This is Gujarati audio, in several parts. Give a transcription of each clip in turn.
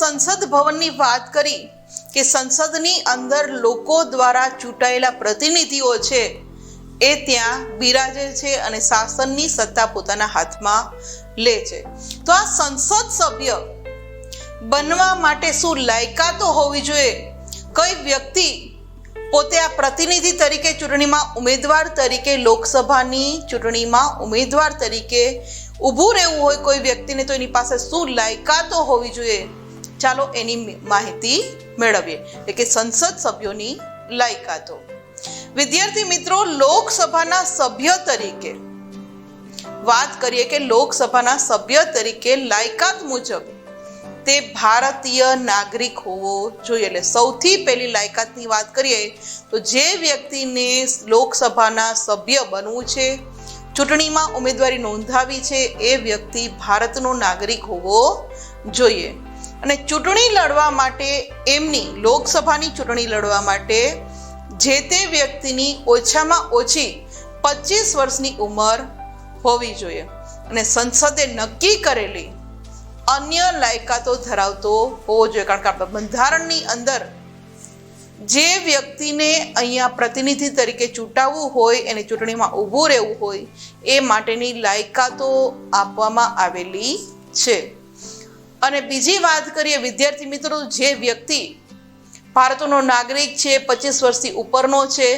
સંસદ ભવનની વાત કરી કે સંસદની અંદર લોકો દ્વારા ચૂંટાયેલા પ્રતિનિધિઓ છે એ ત્યાં બિરાજે છે અને શાસનની સત્તા પોતાના હાથમાં લે છે. તો આ સંસદ સભ્ય બનવા માટે શું લાયકાતો હોવી જોઈએ? કઈ વ્યક્તિ પોતે આ પ્રતિનિધિ તરીકે ચૂંટણીમાં ઉમેદવાર તરીકે લોકસભાની ચૂંટણીમાં ઉમેદવાર તરીકે ઊભું રહેવું હોય કોઈ વ્યક્તિને, તો એની પાસે શું લાયકાતો હોવી જોઈએ? ચાલો એની માહિતી મેળવીએ, એટલે કે સંસદ સભ્યોની લાયકાતો. વિદ્યાર્થી મિત્રો, લોકસભાના સભ્ય તરીકે વાત કરીએ કે લોકસભાના સભ્ય તરીકે લાયકાત મુજબ તે ભારતીય નાગરિક હોવો જોઈએ. એટલે સૌથી પહેલી લાયકાતની વાત કરીએ તો જે વ્યક્તિને લોકસભાના સભ્ય બનવું છે, ચૂંટણીમાં ઉમેદવારી નોંધાવી છે, એ વ્યક્તિ ભારતનો નાગરિક હોવો જોઈએ. અને ચૂંટણી લડવા માટે, એમની લોકસભાની ચૂંટણી લડવા માટે જે તે વ્યક્તિની ઓછામાં ઓછી 25 વર્ષની ઉંમર હોવી જોઈએ અને સંસદે નક્કી કરેલી અન્ય લાયકાતો ધરાવતો હોવો જોઈએ. કારણ કે આપણા બંધારણની અંદર જે વ્યક્તિને અહીંયા પ્રતિનિધિ તરીકે ચૂંટાવવું હોય, એને ચૂંટણીમાં ઊભું રહેવું હોય, એ માટેની લાયકાતો આપવામાં આવેલી છે. અને બીજી વાત કરીએ વિદ્યાર્થી મિત્રો, જે વ્યક્તિ ભારતનો નાગરિક છે, 25 વર્ષથી ઉપરનો છે,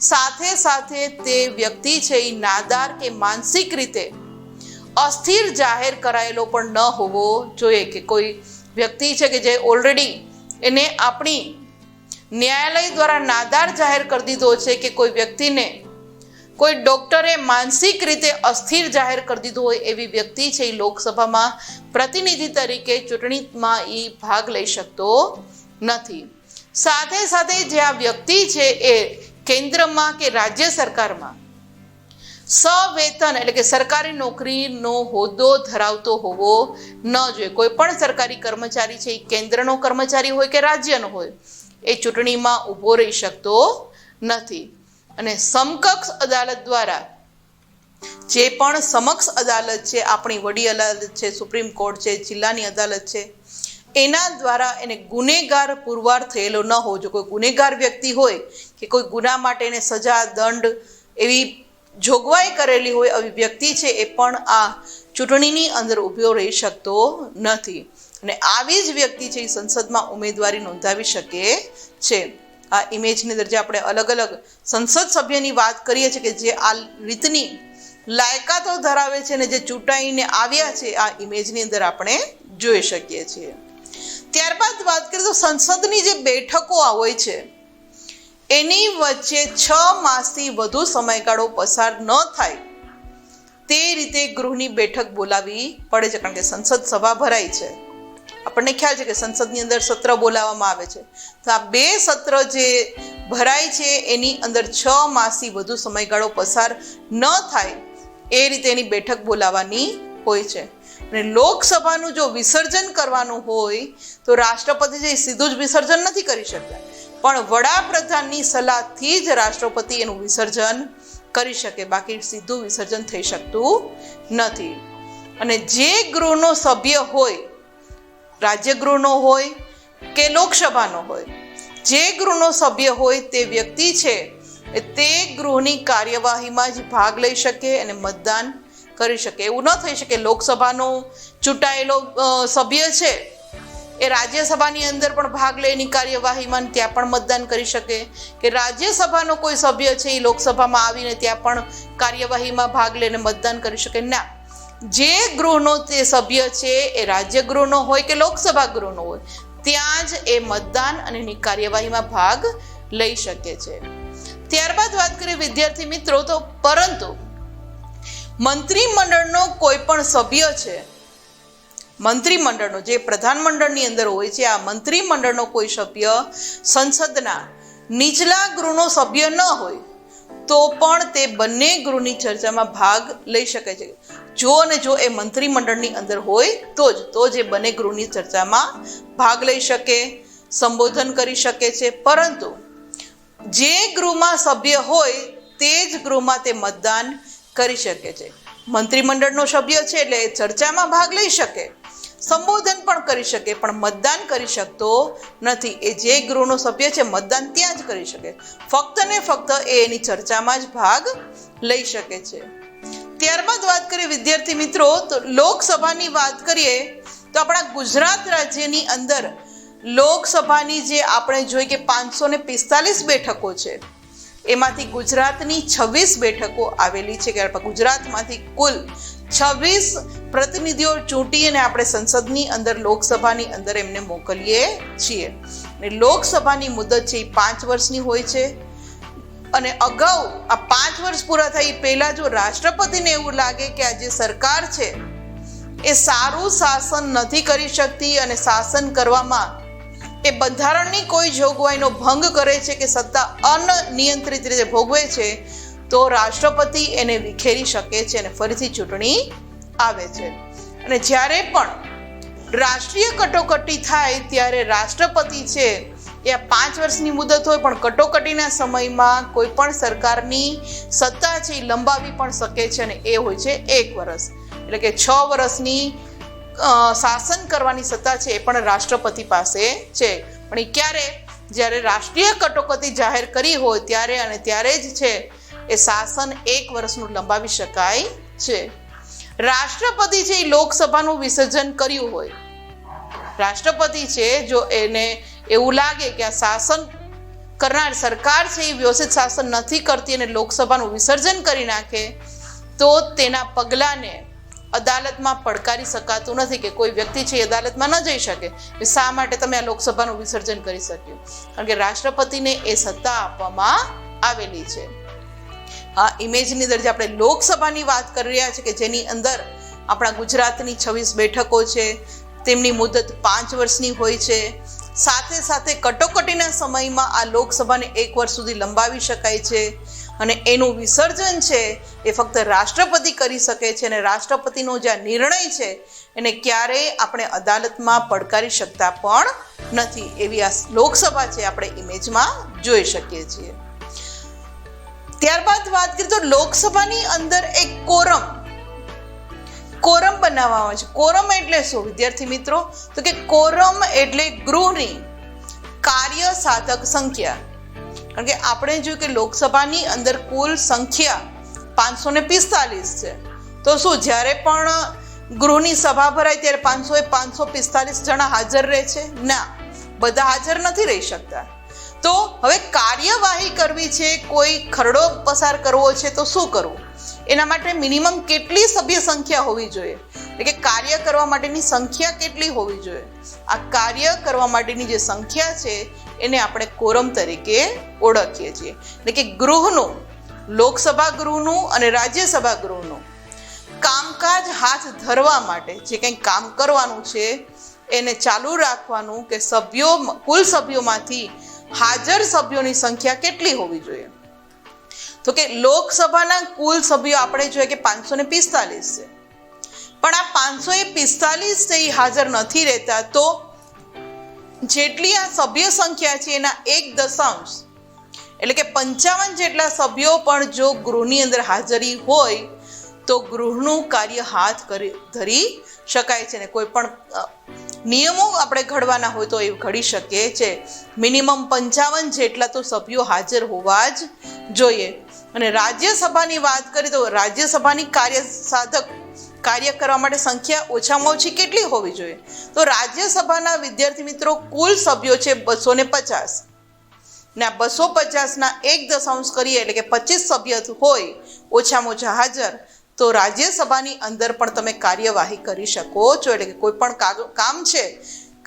સાથે સાથે તે વ્યક્તિ છે એ નાદાર કે માનસિક રીતે અસ્થિર જાહેર કરાયેલો પણ ન હોવો જોઈએ. કે કોઈ વ્યક્તિ છે કે જે ઓલરેડી એને આપણી ન્યાયાલય દ્વારા નાદાર જાહેર કરી દીધો છે, કે કોઈ વ્યક્તિને કોઈ ડોક્ટરે માનસિક રીતે અસ્થિર જાહેર કરી દીધું હોય, એવી વ્યક્તિ છે એ લોકસભામાં પ્રતિનિધિ તરીકે ચૂંટણીમાં એ ભાગ લઈ શકતો નથી. સાથે સાથે જે આ વ્યક્તિ છે એ કેન્દ્રમાં કે રાજ્ય સરકારમાં સવેતન એટલે કે સરકારી નોકરીનો હોદ્દો ધરાવતો હોવો ન જોઈએ. કોઈ પણ સરકારી કર્મચારી છે એ કેન્દ્રનો કર્મચારી હોય કે રાજ્યનો હોય, એ ચૂંટણીમાં ઊભો રહી શકતો નથી. અને સમકક્ષ અદાલત દ્વારા જે પણ સમક્ષ અદાલત છે, આપણી વડી અદાલત છે, સુપ્રીમ કોર્ટ છે, જિલ્લાની અદાલત છે, એના દ્વારા એને ગુનેગાર પુરવાર થયેલો ન હોવો જોઈએ. કોઈ ગુનેગાર વ્યક્તિ હોય કે કોઈ ગુના માટે એને સજા, દંડ એવી જોગવાઈ કરેલી હોય, આવી વ્યક્તિ છે એ પણ આ ચૂંટણીની અંદર ઊભો રહી શકતો નથી. અને આવી જ વ્યક્તિ છે એ સંસદમાં ઉમેદવારી નોંધાવી શકે છે. આ ઇમેજની અંદર જે આપણે અલગ અલગ સંસદ સભ્યની વાત કરીએ છીએ કે જે આ રીતની લાયકાતો ધરાવે છે ને જે ચૂંટાઈને આવ્યા છે, આ ઇમેજની અંદર આપણે જોઈ શકીએ છીએ. ત્યારબાદ વાત કરીએ તો સંસદની જે બેઠકો હોય છે એની વચ્ચે 6 માસથી વધુ સમયગાળો પસાર ન થાય તે રીતે ગૃહની બેઠક બોલાવવી પડે છે. કારણ કે સંસદ સભા ભરાય છે, આપણને ખ્યાલ છે કે સંસદની અંદર સત્ર બોલાવવામાં આવે છે. તો આ 2 સત્ર જે ભરાય છે એની અંદર 6 માસથી વધુ સમયગાળો પસાર ન થાય એ રીતે એની બેઠક બોલાવવાની હોય છે. અને લોકસભાનું જો વિસર્જન કરવાનું હોય તો રાષ્ટ્રપતિ જે સીધું જ વિસર્જન નથી કરી શકતા, પણ વડાપ્રધાનની સલાહથી જ રાષ્ટ્રપતિ એનું વિસર્જન કરી શકે, બાકી સીધું વિસર્જન થઈ શકતું નથી. અને જે ગૃહનો સભ્ય હોય, રાજ્ય ગૃહનો હોય કે લોકસભાનો હોય, જે ગૃહનો સભ્ય હોય તે વ્યક્તિ છે તે ગૃહની કાર્યવાહીમાં જ ભાગ લઈ શકે અને મતદાન કરી શકે. એવું ન થઈ શકે લોકસભાનો ચૂંટાયેલો સભ્ય છે એ રાજ્યસભાની અંદર પણ ભાગ લઈને કાર્યવાહીમાં ત્યાં પણ મતદાન કરી શકે, કે રાજ્યસભાનો કોઈ સભ્ય છે એ લોકસભામાં આવીને ત્યાં પણ કાર્યવાહીમાં ભાગ લઈને મતદાન કરી શકે. ના, જે ગૃહનો તે સભ્ય છે એ રાજ્ય ગૃહનો હોય કે લોકસભા ગૃહનો હોય, ત્યાં જ એ મતદાન અને એની કાર્યવાહીમાં ભાગ લઈ શકે છે. ત્યારબાદ વાત કરીએ વિદ્યાર્થી મિત્રો તો પરંતુ મંત્રીમંડળનો કોઈ પણ સભ્ય છે, મંત્રીમંડળનો જે પ્રધાનમંડળની અંદર હોય છે, આ મંત્રીમંડળનો કોઈ સભ્ય સંસદના નીચલા ગૃહનો સભ્ય ન હોય તો પણ તે બંને ગૃહની ચર્ચામાં ભાગ લઈ શકે છે. જો એ મંત્રીમંડળની અંદર હોય તો જ એ બંને ગૃહની ચર્ચામાં ભાગ લઈ શકે, સંબોધન કરી શકે છે. પરંતુ જે ગૃહમાં સભ્ય હોય તે જ ગૃહમાં તે મતદાન કરી શકે છે. મંત્રીમંડળનો સભ્ય છે એટલે એ ચર્ચામાં ભાગ લઈ શકે, સંબોધન પણ કરી શકે, પણ મતદાન કરી શકતો નથી. એ જે ગૃહનો સભ્ય છે મતદાન ત્યાં જ કરી શકે, ફક્ત ને ફક્ત એની ચર્ચામાં જ ભાગ લઈ શકે છે. ત્યારબાદ વાત કરીએ વિદ્યાર્થી મિત્રો, તો લોકસભાની વાત કરીએ તો આપણા ગુજરાત રાજ્યની અંદર લોકસભાની જે આપણે જોઈએ કે 545 બેઠકો છે, એમાંથી ગુજરાતની 26 બેઠકો આવેલી છે. કે ગુજરાતમાંથી કુલ 26 પ્રતિનિધિઓ ચૂંટી અને આપણે સંસદની અંદર લોકસભાની અંદર એમને મોકલીએ છીએ. અને લોકસભાની મુદત છે એ 5 વર્ષની હોય છે. અને અગાઉ આ 5 વર્ષ પૂરા થઈ પહેલા જો રાષ્ટ્રપતિને એવું લાગે કે આ જે સરકાર છે એ સારું શાસન નથી કરી શકતી અને શાસન કરવામાં એ બંધારણની કોઈ જોગવાઈનો ભંગ કરે છે કે સત્તા અનિયંત્રિત રીતે ભોગવે છે, તો રાષ્ટ્રપતિ એને વિખેરી શકે છે અને ફરીથી ચૂંટણી આવે છે. અને જ્યારે પણ રાષ્ટ્રીય કટોકટી થાય ત્યારે રાષ્ટ્રપતિ છે એ આ 5 વર્ષની મુદત હોય, પણ કટોકટીના સમયમાં કોઈ પણ સરકારની સત્તા છે એ લંબાવી પણ શકે છે અને એ હોય છે 1 વર્ષ. એટલે કે 6 વર્ષની શાસન કરવાની સત્તા છે એ પણ રાષ્ટ્રપતિ પાસે છે. પણ એ ક્યારે? જ્યારે રાષ્ટ્રીય કટોકટી જાહેર કરી હોય ત્યારે, અને ત્યારે જ છે એ શાસન 1 વર્ષનું લંબાવી શકાય છે. રાષ્ટ્રપતિ છે એ લોકસભાનું વિસર્જન કર્યું હોય, રાષ્ટ્રપતિ છે જો એને એવું લાગે કે આ શાસન કરનાર સરકાર છે એ વ્યવસ્થિત શાસન નથી કરતી અને લોકસભાનું વિસર્જન કરી નાખે, તો તેના પગલાંને અદાલતમાં પડકારી શકાતું નથી. કે કોઈ વ્યક્તિ છે એ અદાલતમાં ન જઈ શકે, શા માટે તમે આ લોકસભાનું વિસર્જન કરી શક્યું? કારણ કે રાષ્ટ્રપતિને એ સત્તા આપવામાં આવેલી છે. આ ઇમેજની અંદર જે આપણે લોકસભાની વાત કરી રહ્યા છીએ કે જેની અંદર આપણા ગુજરાતની 26 બેઠકો છે, તેમની મુદત 5 વર્ષની હોય છે. સાથે સાથે કટોકટીના સમયમાં આ લોકસભાને 1 વર્ષ સુધી લંબાવી શકાય છે અને એનું વિસર્જન છે એ ફક્ત રાષ્ટ્રપતિ કરી શકે છે. અને રાષ્ટ્રપતિનો જે નિર્ણય છે એને ક્યારેય આપણે અદાલતમાં પડકારી શકતા પણ નથી. એવી આ લોકસભા છે આપણે ઇમેજમાં જોઈ શકીએ છીએ. ત્યારબાદ વાત કરીએ તો લોકસભાની અંદર એક કોરમ બનાવવામાં આવે છે. કોરમ એટલે શું વિદ્યાર્થી મિત્રો? તો કે કોરમ એટલે ગૃહની કાર્ય સાધક સંખ્યા. કારણ કે આપણે જોયું કે લોકસભાની અંદર કુલ સંખ્યા 545 છે. તો શું જ્યારે પણ ગૃહની સભા ભરાય ત્યારે 545 જણા હાજર રહે છે? ના, બધા હાજર નથી રહી શકતા. તો હવે કાર્યવાહી કરવી છે, કોઈ ખરડો પસાર કરવો છે, તો શું કરવું? એના માટે મિનિમમ કેટલી સભ્ય સંખ્યા હોવી જોઈએ? એટલે કે કાર્ય કરવા માટેની સંખ્યા કેટલી હોવી જોઈએ? આ કાર્ય કરવા માટેની જે સંખ્યા છે એને આપણે કોરમ તરીકે ઓળખીએ છીએ. એટલે કે ગૃહનું, લોકસભા ગૃહનું અને રાજ્યસભા ગૃહનું કામકાજ હાથ ધરવા માટે જે કંઈ કામ કરવાનું છે એને ચાલુ રાખવાનું કે કુલ સભ્યોમાંથી હાજર સભ્યોની સંખ્યા કેટલી હોવી જોઈએ? તો કે લોકસભાના કુલ સભ્યો આપણે જોઈએ કે 545 છે, પણ આ 545 છે એ હાજર નથી રહેતા, તો જેટલી આ સભ્ય સંખ્યા છે એના 1 એટલે કે 55 જેટલા સભ્યો પણ જો ગૃહની અંદર હાજરી હોય તો ગૃહનું કાર્ય હાથ ધરી શકાય છે. ને કોઈ પણ નિયમો આપણે ઘડવાના હોય તો એ ઘડી શકીએ છે. મિનિમમ 55 જેટલા તો સભ્યો હાજર હોવા જ જોઈએ. અને રાજ્યસભાની વાત કરીએ તો રાજ્યસભાની કાર્ય કરવા માટે સંખ્યા ઓછામાં ઓછી કેટલી હોવી જોઈએ? તો રાજ્યસભાના વિદ્યાર્થી મિત્રો કુલ સભ્યો છે 250, ને આ 250ના 1 કરીએ એટલે કે 25 સભ્ય હોય ઓછામાં ઓછા હાજર, તો રાજ્યસભાની અંદર પણ તમે કાર્યવાહી કરી શકો છો. એટલે કે કોઈ પણ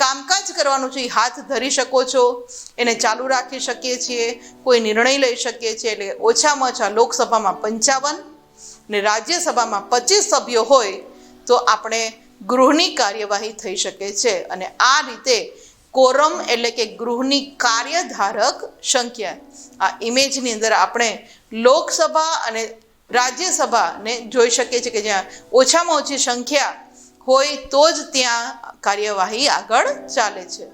કામકાજ કરવાનું છે એ હાથ ધરી શકો છો, એને ચાલુ રાખી શકીએ છીએ, કોઈ નિર્ણય લઈ શકીએ છીએ. એટલે ઓછામાં ઓછા લોકસભામાં 55 ને રાજ્યસભામાં 25 સભ્યો હોય તો આપણે ગૃહની કાર્યવાહી થઈ શકે છે. અને આ રીતે કોરમ એટલે કે ગૃહની કાર્યધારક સંખ્યા, આ ઇમેજની અંદર આપણે લોકસભા અને રાજ્યસભાને જોઈ શકીએ છીએ કે જ્યાં ઓછામાં ઓછી સંખ્યા હોય તો જ ત્યાં કાર્યવાહી આગળ ચાલે છે.